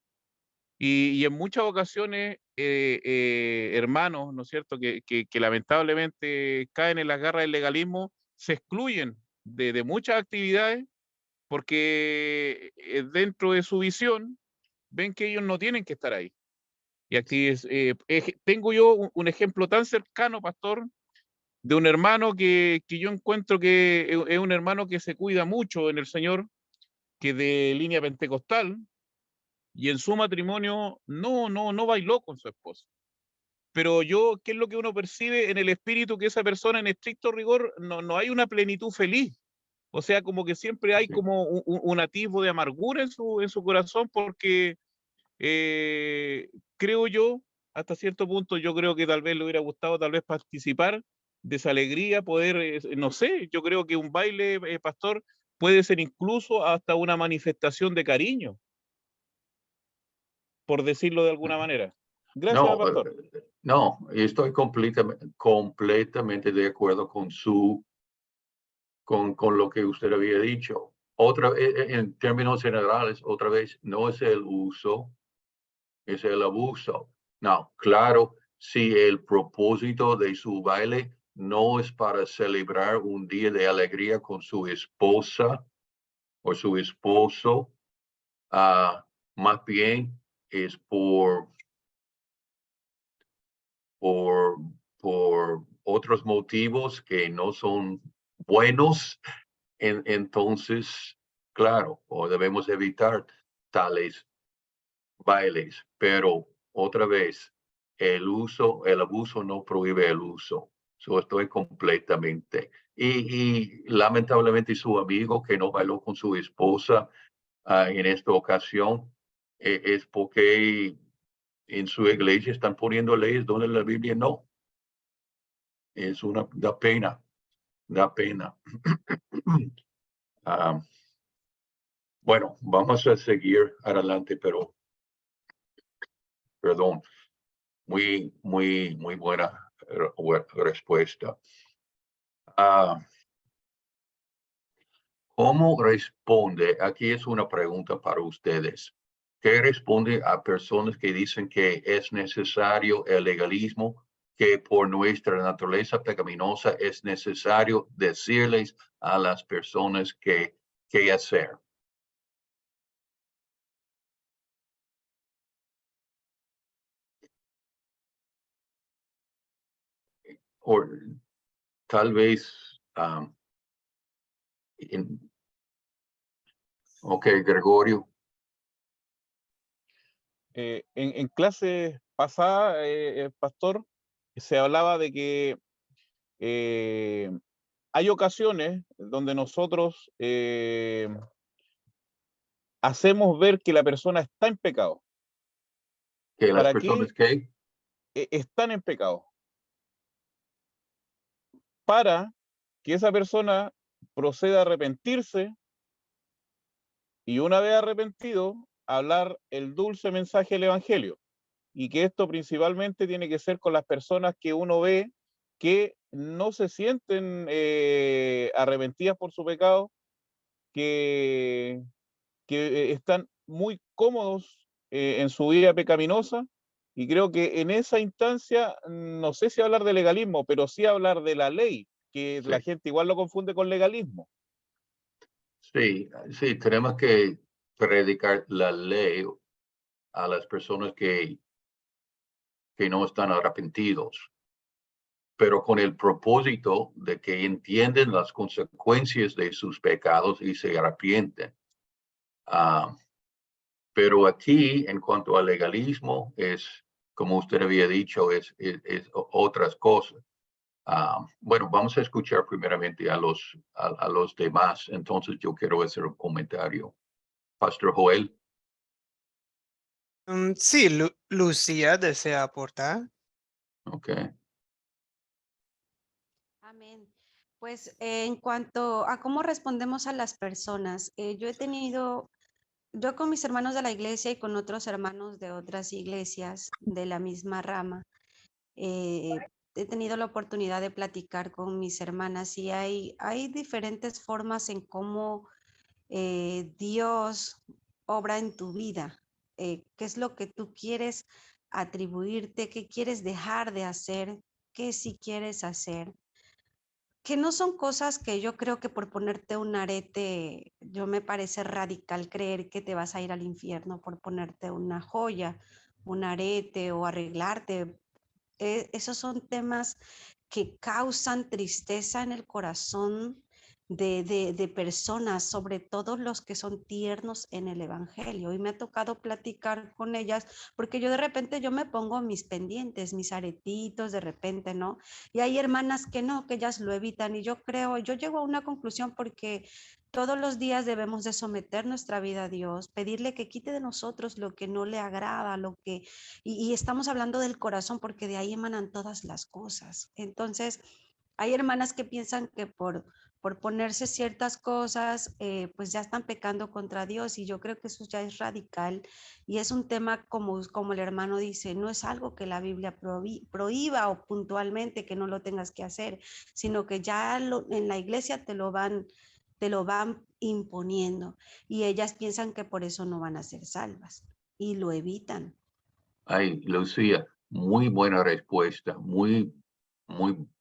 Y en muchas ocasiones, hermanos, ¿no es cierto?, que lamentablemente caen en las garras del legalismo, se excluyen de muchas actividades porque dentro de su visión ven que ellos no tienen que estar ahí. Y aquí tengo yo un ejemplo tan cercano, pastor, de un hermano que yo encuentro que es un hermano que se cuida mucho en el Señor, que de línea pentecostal, y en su matrimonio no bailó con su esposa. Pero ¿qué es lo que uno percibe en el espíritu? Que esa persona en estricto rigor no hay una plenitud feliz. O sea, como que siempre hay Sí. como un atisbo de amargura en su corazón, porque creo yo, hasta cierto punto, yo creo que tal vez le hubiera gustado tal vez participar de esa alegría, poder, no sé, yo creo que un baile, pastor, puede ser incluso hasta una manifestación de cariño, por decirlo de alguna manera. Gracias, No, pastor. no, estoy completamente de acuerdo con lo que usted había dicho. En términos generales, otra vez, no es el uso, es el abuso. No, claro, si el propósito de su baile no es para celebrar un día de alegría con su esposa o su esposo, más bien es por, por otros motivos que no son buenos, entonces, claro, o debemos evitar tales bailes, pero otra vez, el abuso no prohíbe el uso. Yo estoy completamente. Y lamentablemente su amigo que no bailó con su esposa en esta ocasión, es porque en su iglesia están poniendo leyes donde la Biblia no. Da pena, da pena. Bueno, vamos a seguir adelante, pero perdón, muy buena respuesta. ¿Cómo responde? Aquí es una pregunta para ustedes. ¿Qué responde a personas que dicen que es necesario el legalismo, que por nuestra naturaleza pecaminosa es necesario decirles a las personas qué hacer? O tal vez, ok, Gregorio. En clase pasada, pastor, se hablaba de que hay ocasiones donde nosotros hacemos ver que la persona está en pecado. Que las ¿Para personas qué? que Están en pecado. Para que esa persona proceda a arrepentirse y una vez arrepentido, hablar el dulce mensaje del Evangelio. Y que esto principalmente tiene que ser con las personas que uno ve que no se sienten arrepentidas por su pecado, que están muy cómodos en su vida pecaminosa, y creo que en esa instancia, no sé si hablar de legalismo, pero sí hablar de la ley, que la sí, gente igual lo confunde con legalismo. sí, tenemos que predicar la ley a las personas que no están arrepentidos, pero con el propósito de que entienden las consecuencias de sus pecados y se arrepienten. Pero aquí, en cuanto al legalismo, como usted había dicho, es otras cosas. Bueno, vamos a escuchar primeramente a los demás. Entonces yo quiero hacer un comentario. Pastor Joel. Sí, Lucía desea aportar. Ok. Amén. Pues en cuanto a cómo respondemos a las personas, yo con mis hermanos de la iglesia y con otros hermanos de otras iglesias de la misma rama, he tenido la oportunidad de platicar con mis hermanas y hay diferentes formas en cómo Dios obra en tu vida. ¿Qué es lo que tú quieres atribuirte? ¿Qué quieres dejar de hacer? ¿Qué sí quieres hacer? Que no son cosas que yo creo que por ponerte un arete, yo me parece radical creer que te vas a ir al infierno por ponerte una joya un arete o arreglarte. Esos son temas que causan tristeza en el corazón de personas, sobre todo los que son tiernos en el evangelio. Y me ha tocado platicar con ellas porque yo de repente yo me pongo mis pendientes, mis aretitos de repente, ¿no? Y hay hermanas que no, que ellas lo evitan. Y yo llego a una conclusión porque todos los días debemos de someter nuestra vida a Dios, pedirle que quite de nosotros lo que no le agrada, y estamos hablando del corazón porque de ahí emanan todas las cosas. Entonces, hay hermanas que piensan que por ponerse ciertas cosas, pues ya están pecando contra Dios, y yo creo que eso ya es radical y es un tema como el hermano dice, no es algo que la Biblia prohíba o puntualmente que no lo tengas que hacer, sino que ya en la iglesia te lo van imponiendo, y ellas piensan que por eso no van a ser salvas y lo evitan. Ay, Lucía, muy buena respuesta, muy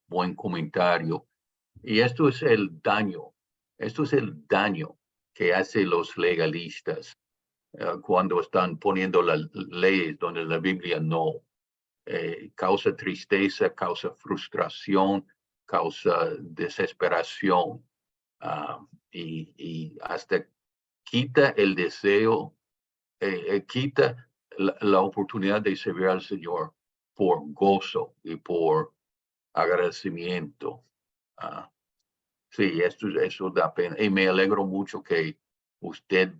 buen comentario. Y esto es el daño que hacen los legalistas cuando están poniendo las leyes donde la Biblia no. Causa tristeza, causa frustración, causa desesperación y hasta quita el deseo, quita la oportunidad de servir al Señor por gozo y por agradecimiento. Sí, eso da pena. Y me alegro mucho que usted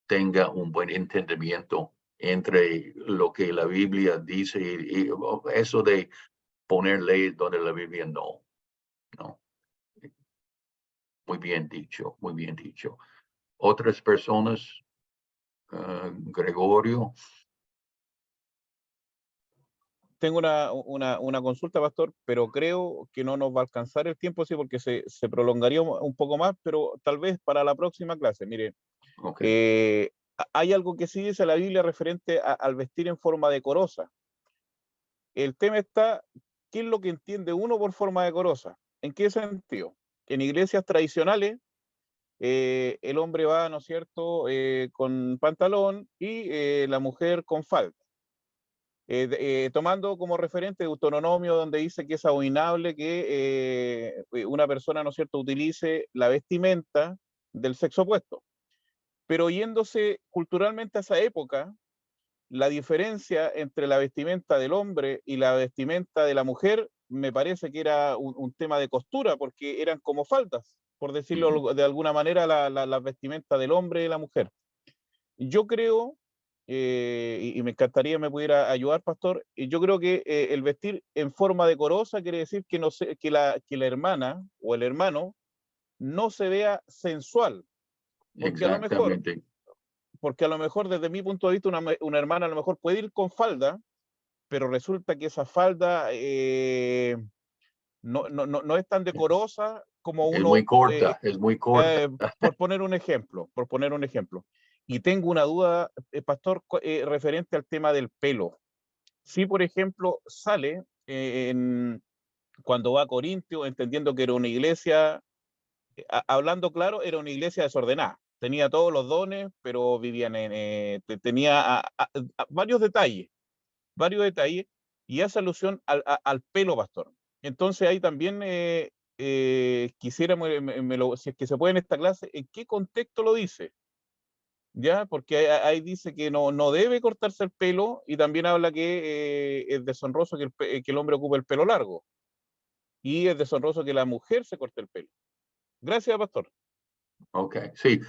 tenga un buen entendimiento entre lo que la Biblia dice y eso de poner leyes donde la Biblia no. Muy bien dicho, muy bien dicho. Otras personas, Gregorio. Tengo una consulta, pastor, pero creo que no nos va a alcanzar el tiempo, sí, porque se prolongaría un poco más, pero tal vez para la próxima clase. Mire, hay algo que sí dice la Biblia referente al vestir en forma decorosa. El tema está, ¿qué es lo que entiende uno por forma decorosa? ¿En qué sentido? En iglesias tradicionales, el hombre va, ¿no es cierto?, con pantalón y la mujer con falda. Tomando como referente Deuteronomio, donde dice que es abominable que una persona, ¿no es cierto?, utilice la vestimenta del sexo opuesto. Pero yéndose culturalmente a esa época, la diferencia entre la vestimenta del hombre y la vestimenta de la mujer me parece que era un tema de costura, porque eran como faldas, por decirlo de alguna manera, la vestimenta del hombre y de la mujer. Yo creo, y me encantaría me pudiera ayudar, pastor, y yo creo que el vestir en forma decorosa quiere decir que, que la hermana o el hermano no se vea sensual, porque Exactamente. a lo mejor desde mi punto de vista una hermana a lo mejor puede ir con falda, pero resulta que esa falda no es tan decorosa como Es uno, muy corta, es muy corta. por poner un ejemplo. Y tengo una duda, pastor, referente al tema del pelo. Si, por ejemplo, sale cuando va a Corintio, entendiendo que era una iglesia, hablando claro, era una iglesia desordenada. Tenía todos los dones, pero vivían tenía varios detalles, y hace alusión al pelo, pastor. Entonces ahí también quisiera, si es que se puede en esta clase, ¿en qué contexto lo dice? ¿Ya? Porque ahí dice que no debe cortarse el pelo, y también habla que es deshonroso que el hombre ocupe el pelo largo, y es deshonroso que la mujer se corte el pelo. Gracias, pastor. Ok, sí.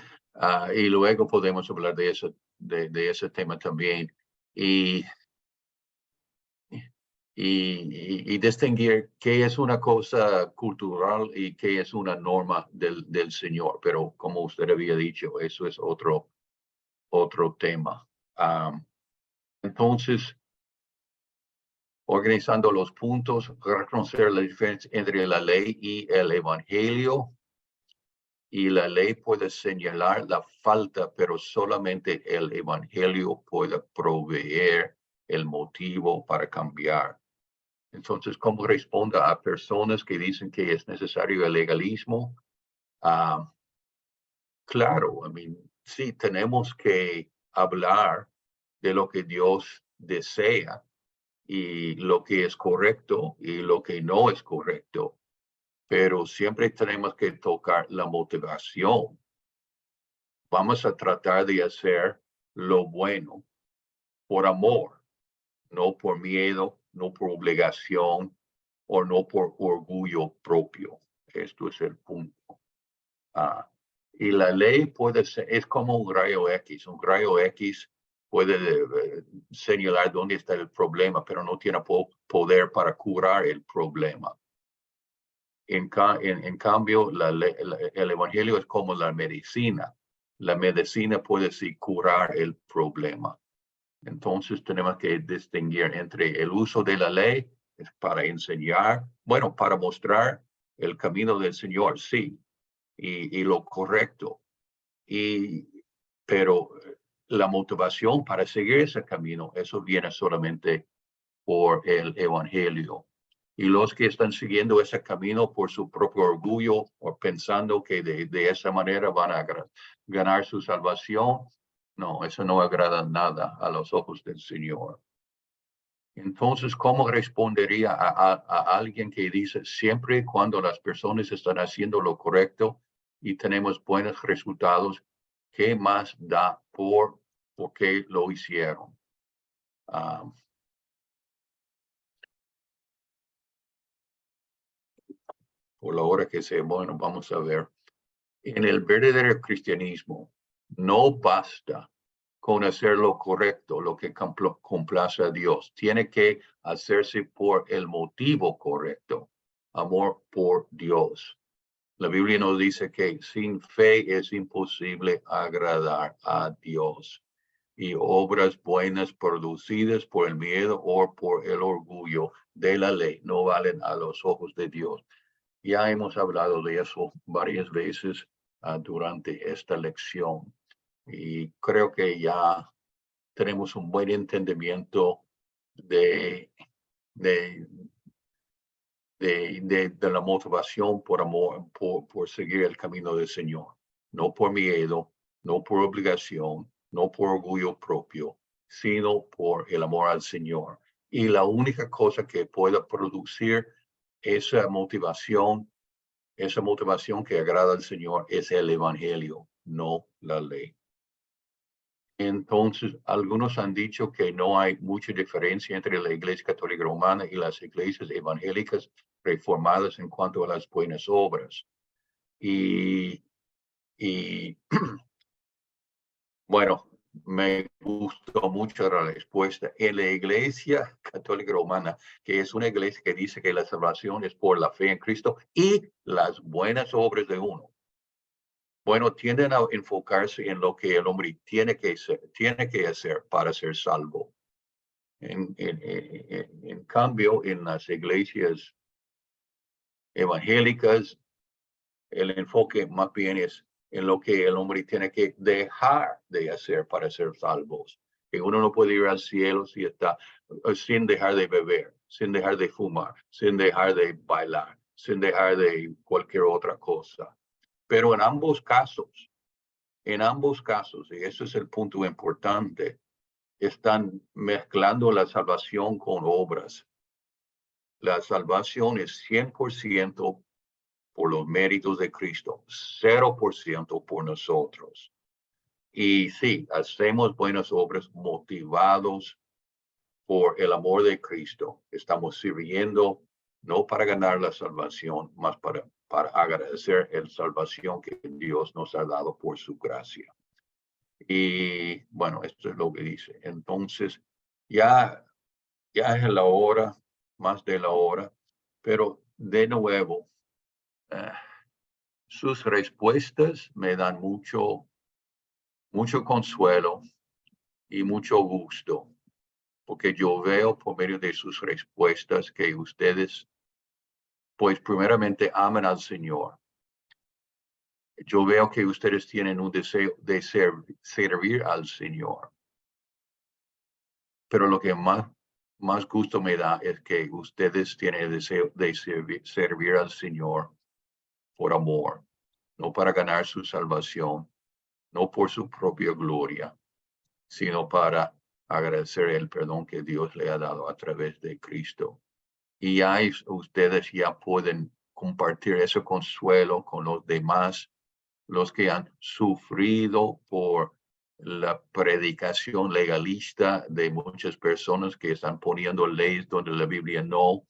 Y luego podemos hablar de ese tema también. Y distinguir qué es una cosa cultural y qué es una norma del Señor. Pero como usted había dicho, eso es otro tema. Entonces, organizando los puntos, reconocer la diferencia entre la ley y el evangelio. Y la ley puede señalar la falta, pero solamente el evangelio puede proveer el motivo para cambiar. Entonces, ¿cómo responda a personas que dicen que es necesario el legalismo? Claro, sí, tenemos que hablar de lo que Dios desea y lo que es correcto y lo que no es correcto. Pero siempre tenemos que tocar la motivación. Vamos a tratar de hacer lo bueno por amor, no por miedo, no por obligación o no por orgullo propio. Esto es el punto. Y la ley puede ser, es como un rayo X. Un rayo X puede señalar dónde está el problema, pero no tiene poder para curar el problema. En cambio, el evangelio es como la medicina. La medicina puede sí curar el problema. Entonces tenemos que distinguir entre el uso de la ley es para enseñar, bueno, para mostrar el camino del Señor, sí, y lo correcto. Pero la motivación para seguir ese camino, eso viene solamente por el evangelio. Y los que están siguiendo ese camino por su propio orgullo o pensando que de esa manera van a ganar su salvación, no, eso no agrada nada a los ojos del Señor. Entonces, ¿cómo respondería a alguien que dice siempre y cuando las personas están haciendo lo correcto y tenemos buenos resultados, qué más da por qué lo hicieron? Por la hora que sea, bueno, vamos a ver. En el verdadero cristianismo, no basta con hacer lo correcto, lo que complace a Dios. Tiene que hacerse por el motivo correcto, amor por Dios. La Biblia nos dice que sin fe es imposible agradar a Dios. Y obras buenas producidas por el miedo o por el orgullo de la ley no valen a los ojos de Dios. Ya hemos hablado de eso varias veces durante esta lección y creo que ya tenemos un buen entendimiento de la motivación por amor, por seguir el camino del Señor. No por miedo, no por obligación, no por orgullo propio, sino por el amor al Señor. Y la única cosa que pueda producir esa motivación que agrada al Señor es el evangelio, no la ley. Entonces, algunos han dicho que no hay mucha diferencia entre la Iglesia Católica Romana y las iglesias evangélicas reformadas en cuanto a las buenas obras. Y bueno, me gustó mucho la respuesta. En la Iglesia Católica Romana, que es una iglesia que dice que la salvación es por la fe en Cristo y las buenas obras de uno. Bueno, tienden a enfocarse en lo que el hombre tiene que hacer para ser salvo. En cambio, en las iglesias evangélicas, el enfoque más bien es en lo que el hombre tiene que dejar de hacer para ser salvos. Que uno no puede ir al cielo si está sin dejar de beber, sin dejar de fumar, sin dejar de bailar, sin dejar de cualquier otra cosa. Pero en ambos casos, y eso es el punto importante, están mezclando la salvación con obras. La salvación es 100% por los méritos de Cristo, 0% por nosotros. Y sí, hacemos buenas obras motivados por el amor de Cristo. Estamos sirviendo no para ganar la salvación, más para agradecer la salvación que Dios nos ha dado por su gracia. Y bueno, esto es lo que dice. Entonces, ya es la hora, más de la hora, pero de nuevo, sus respuestas me dan mucho consuelo y mucho gusto, porque yo veo por medio de sus respuestas que ustedes, pues primeramente aman al Señor. Yo veo que ustedes tienen un deseo de servir al Señor. Pero lo que más gusto me da es que ustedes tienen el deseo de servir al Señor por amor, no para ganar su salvación, no por su propia gloria, sino para agradecer el perdón que Dios le ha dado a través de Cristo. Y ahí ustedes ya pueden compartir ese consuelo con los demás, los que han sufrido por la predicación legalista de muchas personas que están poniendo leyes donde la Biblia no,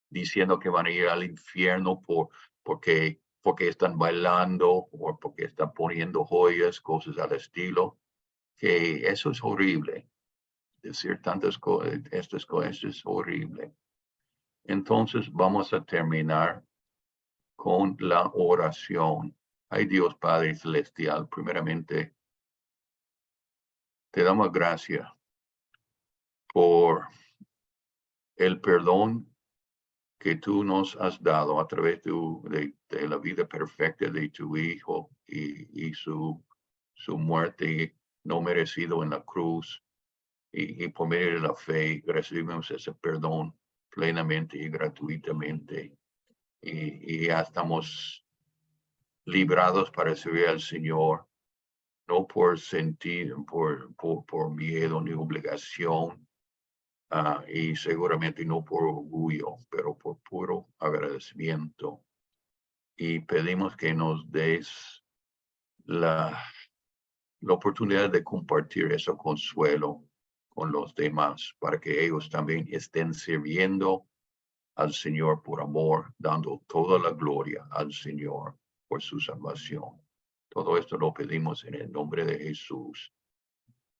diciendo que van a ir al infierno porque están bailando o porque están poniendo joyas, cosas al estilo, que eso es horrible. Decir tantas cosas, estas cosas es horrible. Entonces vamos a terminar con la oración. Ay Dios Padre Celestial, primeramente te damos gracias por el perdón que tú nos has dado a través de la vida perfecta de tu Hijo y su muerte no merecido en la cruz. Y por medio de la fe recibimos ese perdón plenamente y gratuitamente. Y ya estamos librados para servir al Señor, no por sentido, por miedo ni obligación, y seguramente no por orgullo, pero por puro agradecimiento. Y pedimos que nos des la oportunidad de compartir ese consuelo con los demás, para que ellos también estén sirviendo al Señor por amor, dando toda la gloria al Señor por su salvación. Todo esto lo pedimos en el nombre de Jesús.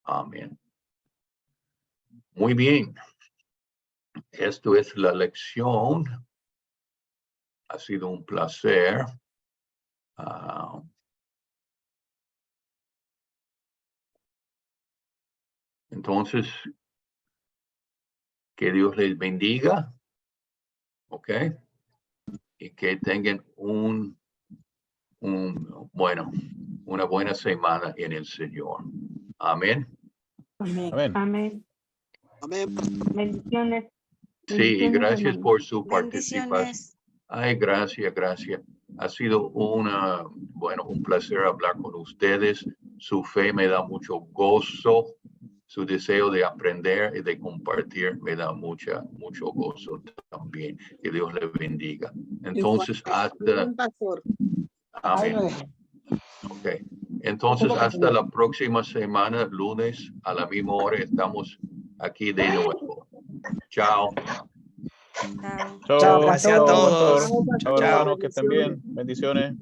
Amén. Muy bien. Esto es la lección. Ha sido un placer. Entonces, que Dios les bendiga. ¿Ok? Y que tengan una buena semana en el Señor. Amén. Amén. Amén. Amén. Amén. Bendiciones. Sí, y Bendiciones, gracias hermano. por su participación. Bendiciones. Ay, gracias. Ha sido un placer hablar con ustedes. Su fe me da mucho gozo. Su deseo de aprender y de compartir me da mucho gozo también. Que Dios le bendiga. Entonces, amén. Ok. Entonces, hasta la próxima semana, lunes, a la misma hora, estamos aquí de nuevo. Chao. Chao. Chao, Gracias a todos. pastor. Chao, hermanos, que estén bien. Bendiciones.